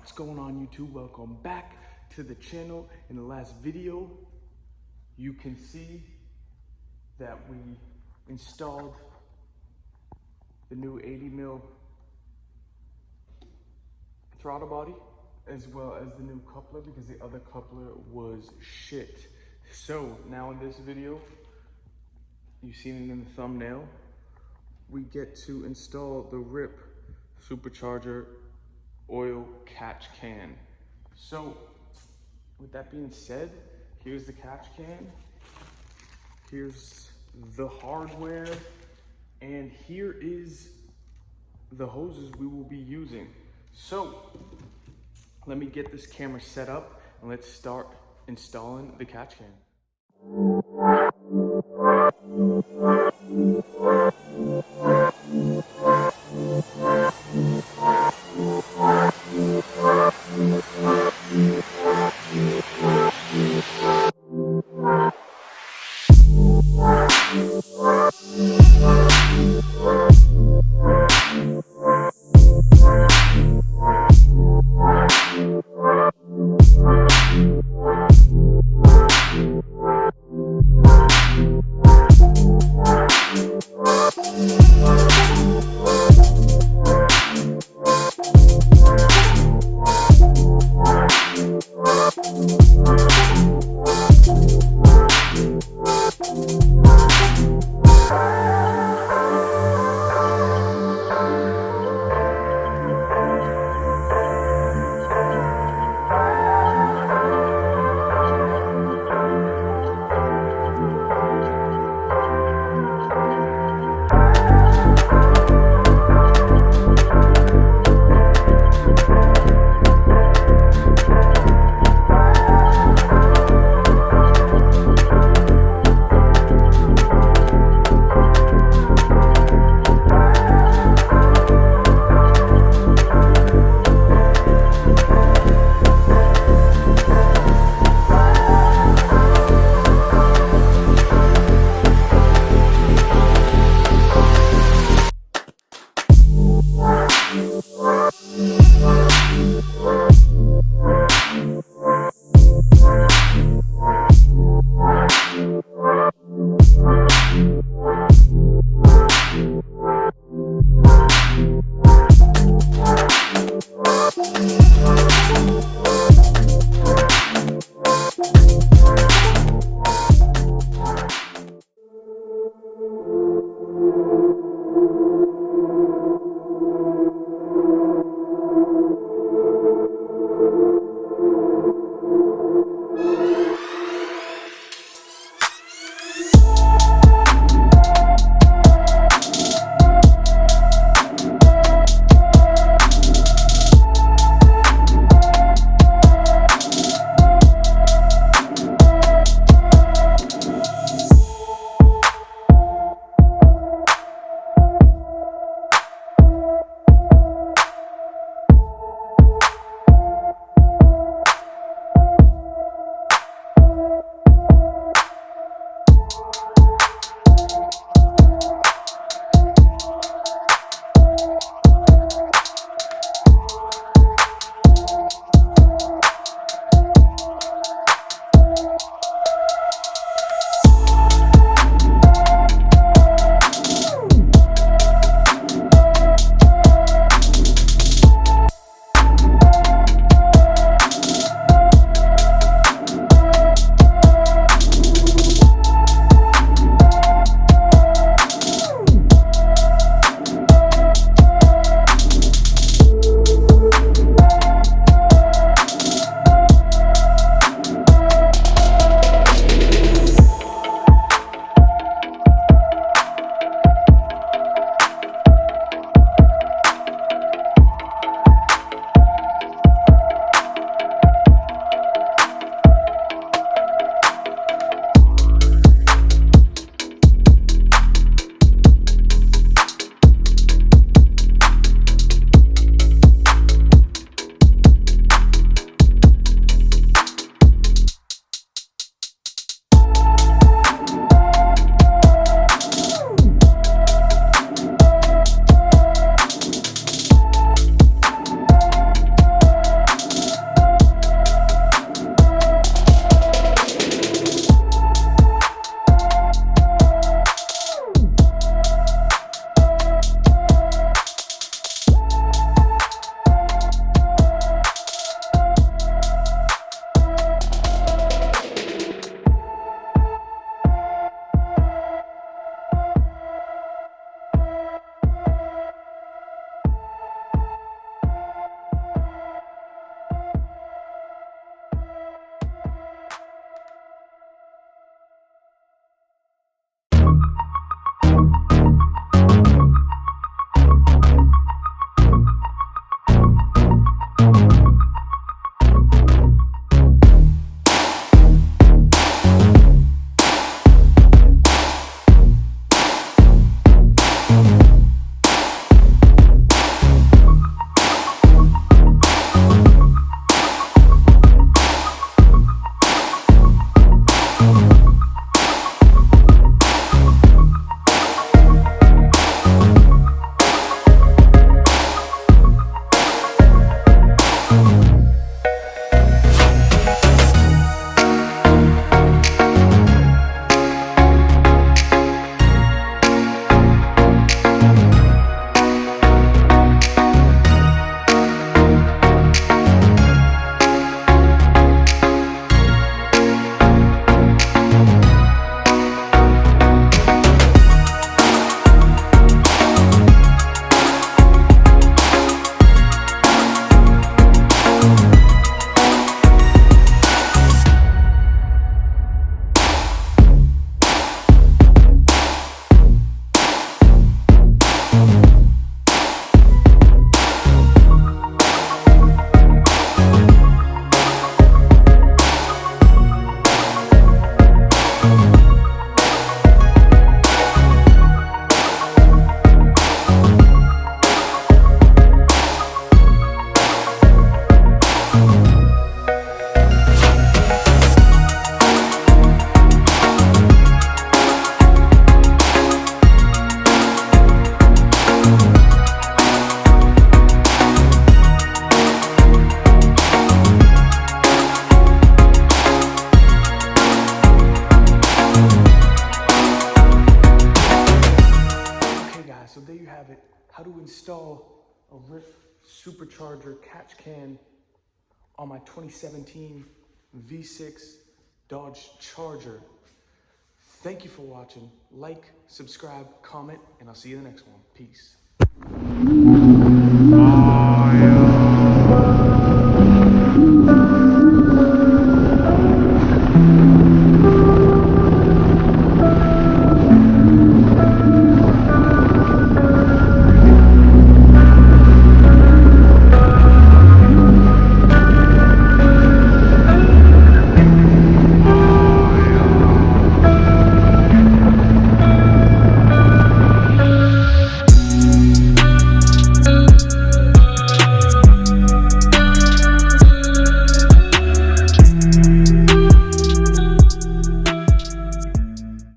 What's going on, YouTube? Welcome back to the channel. In the last video, you can see that we installed the new 80mm throttle body, as well as the new coupler, because the other coupler was shit. So now in this video, you've seen it in the thumbnail, we get to install the RIP supercharger oil catch can. So with that being said, here's the catch can, here's the hardware, and here is the hoses we will be using. So let me get this camera set up and let's start installing the catch can. rip supercharger catch can on my 2017 V6 Dodge Charger. Thank you for watching. Like, subscribe, comment, and I'll see you in the next one. Peace.